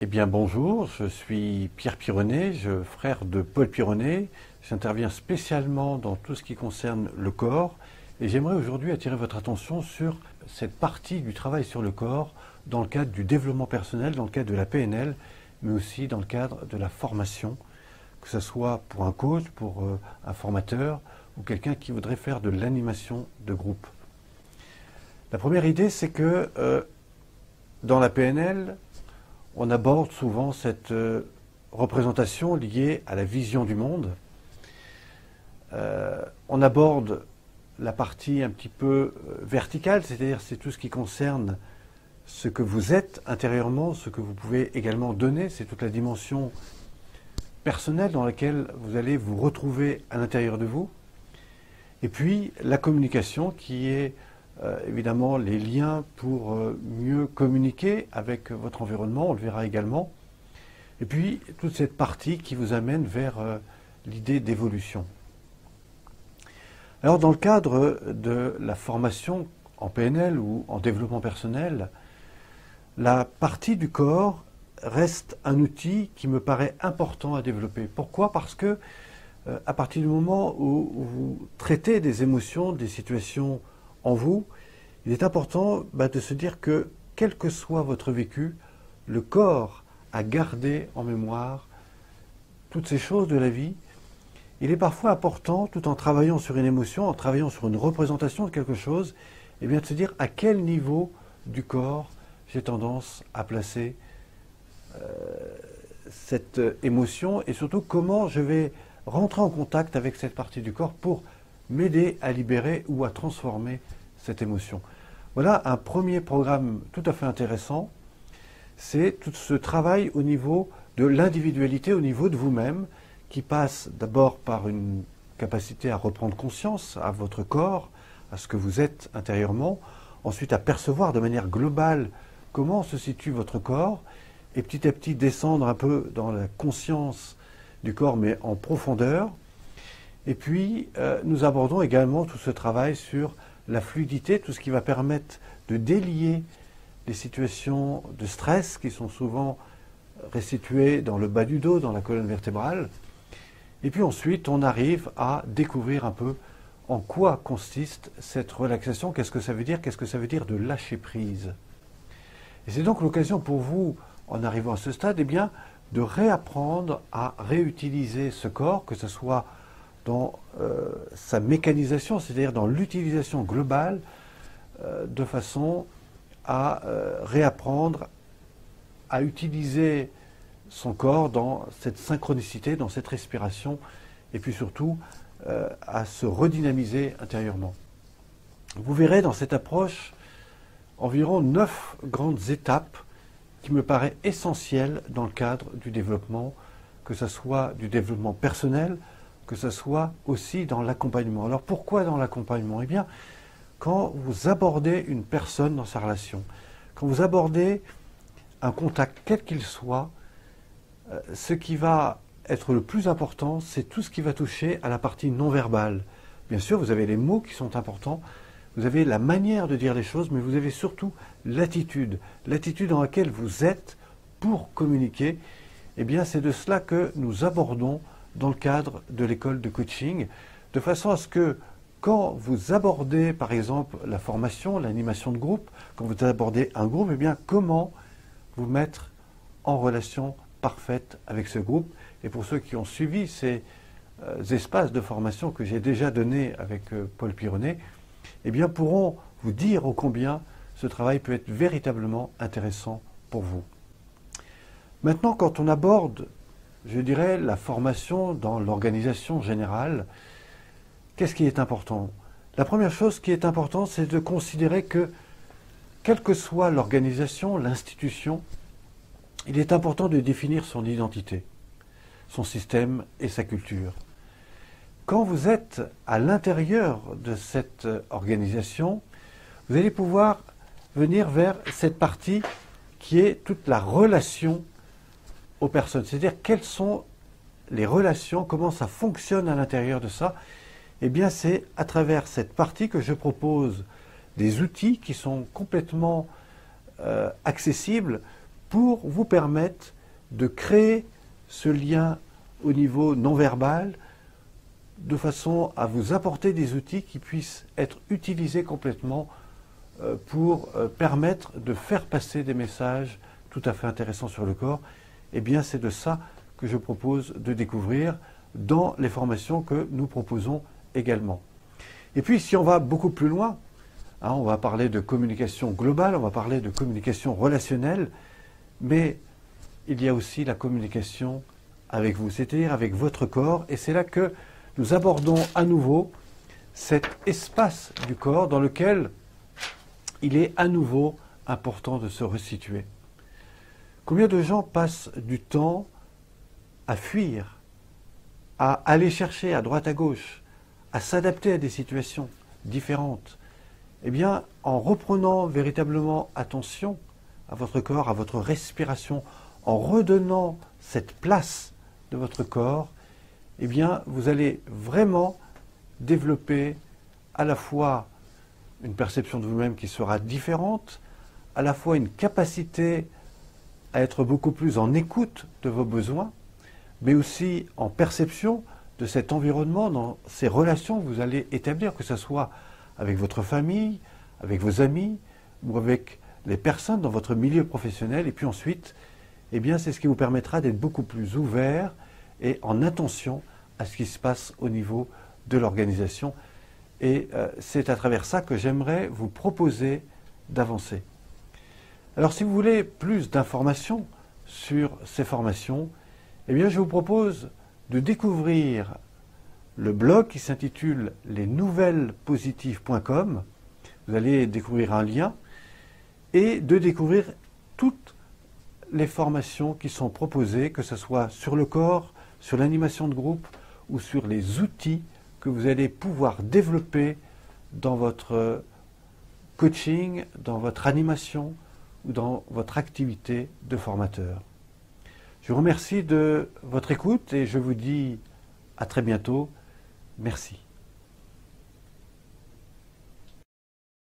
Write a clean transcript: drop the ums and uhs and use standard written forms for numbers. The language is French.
Eh bien bonjour, je suis Pierre Pironnet, frère de Paul Pironnet. J'interviens spécialement dans tout ce qui concerne le corps et j'aimerais aujourd'hui attirer votre attention sur cette partie du travail sur le corps dans le cadre du développement personnel, dans le cadre de la PNL, mais aussi dans le cadre de la formation, que ce soit pour un coach, pour un formateur ou quelqu'un qui voudrait faire de l'animation de groupe. La première idée, c'est que dans la PNL, on aborde souvent cette représentation liée à la vision du monde. On aborde la partie un petit peu verticale, c'est-à-dire c'est tout ce qui concerne ce que vous êtes intérieurement, ce que vous pouvez également donner, c'est toute la dimension personnelle dans laquelle vous allez vous retrouver à l'intérieur de vous. Et puis la communication qui est évidemment les liens pour mieux communiquer avec votre environnement, on le verra également. Et puis toute cette partie qui vous amène vers l'idée d'évolution. Alors dans le cadre de la formation en PNL ou en développement personnel, la partie du corps reste un outil qui me paraît important à développer. Pourquoi ? Parce que à partir du moment où vous traitez des émotions, des situations en vous, il est important de se dire que, quel que soit votre vécu, le corps a gardé en mémoire toutes ces choses de la vie. Il est parfois important, tout en travaillant sur une émotion, en travaillant sur une représentation de quelque chose, de se dire à quel niveau du corps j'ai tendance à placer cette émotion et surtout comment je vais rentrer en contact avec cette partie du corps pour m'aider à libérer ou à transformer cette émotion. Voilà un premier programme tout à fait intéressant, c'est tout ce travail au niveau de l'individualité, au niveau de vous-même, qui passe d'abord par une capacité à reprendre conscience à votre corps, à ce que vous êtes intérieurement, ensuite à percevoir de manière globale comment se situe votre corps, et petit à petit descendre un peu dans la conscience du corps, mais en profondeur. Et puis, nous abordons également tout ce travail sur la fluidité, tout ce qui va permettre de délier les situations de stress qui sont souvent restituées dans le bas du dos, dans la colonne vertébrale. Et puis ensuite, on arrive à découvrir un peu en quoi consiste cette relaxation, qu'est-ce que ça veut dire de lâcher prise. Et c'est donc l'occasion pour vous, en arrivant à ce stade, de réapprendre à réutiliser ce corps, que ce soit dans sa mécanisation, c'est-à-dire dans l'utilisation globale, de façon à réapprendre à utiliser son corps dans cette synchronicité, dans cette respiration, et puis surtout à se redynamiser intérieurement. Vous verrez dans cette approche environ 9 grandes étapes qui me paraissent essentielles dans le cadre du développement, que ce soit du développement personnel, que ce soit aussi dans l'accompagnement. Alors pourquoi dans l'accompagnement ? Quand vous abordez une personne dans sa relation, quand vous abordez un contact quel qu'il soit, ce qui va être le plus important, c'est tout ce qui va toucher à la partie non verbale. Bien sûr, vous avez les mots qui sont importants, vous avez la manière de dire les choses, mais vous avez surtout l'attitude dans laquelle vous êtes pour communiquer. C'est de cela que nous abordons dans le cadre de l'école de coaching, de façon à ce que quand vous abordez par exemple la formation, l'animation de groupe, quand vous abordez un groupe, comment vous mettre en relation parfaite avec ce groupe. Et pour ceux qui ont suivi ces espaces de formation que j'ai déjà donnés avec Paul Pironnet, pourront vous dire ô combien ce travail peut être véritablement intéressant pour vous. Maintenant, quand on aborde, je dirais, la formation dans l'organisation générale, qu'est-ce qui est important ? La première chose qui est importante, c'est de considérer que, quelle que soit l'organisation, l'institution, il est important de définir son identité, son système et sa culture. Quand vous êtes à l'intérieur de cette organisation, vous allez pouvoir venir vers cette partie qui est toute la relation aux personnes. C'est-à-dire quelles sont les relations, comment ça fonctionne à l'intérieur de ça. C'est à travers cette partie que je propose des outils qui sont complètement accessibles pour vous permettre de créer ce lien au niveau non verbal, de façon à vous apporter des outils qui puissent être utilisés complètement pour permettre de faire passer des messages tout à fait intéressants sur le corps. Eh bien, c'est de ça que je propose de découvrir dans les formations que nous proposons également. Et puis, si on va beaucoup plus loin, on va parler de communication globale, on va parler de communication relationnelle, mais il y a aussi la communication avec vous, c'est-à-dire avec votre corps, et c'est là que nous abordons à nouveau cet espace du corps dans lequel il est à nouveau important de se resituer. Combien de gens passent du temps à fuir, à aller chercher à droite à gauche, à s'adapter à des situations différentes? Eh bien, en reprenant véritablement attention à votre corps, à votre respiration, en redonnant cette place de votre corps, eh bien, vous allez vraiment développer à la fois une perception de vous-même qui sera différente, à la fois une capacité à être beaucoup plus en écoute de vos besoins, mais aussi en perception de cet environnement, dans ces relations que vous allez établir, que ce soit avec votre famille, avec vos amis, ou avec les personnes dans votre milieu professionnel. Et puis ensuite, eh bien, c'est ce qui vous permettra d'être beaucoup plus ouvert et en attention à ce qui se passe au niveau de l'organisation. Et c'est à travers ça que j'aimerais vous proposer d'avancer. Alors, si vous voulez plus d'informations sur ces formations, eh bien, je vous propose de découvrir le blog qui s'intitule lesnouvellepositives.com. Vous allez découvrir un lien et de découvrir toutes les formations qui sont proposées, que ce soit sur le corps, sur l'animation de groupe ou sur les outils que vous allez pouvoir développer dans votre coaching, dans votre animation ou dans votre activité de formateur. Je vous remercie de votre écoute et je vous dis à très bientôt. Merci.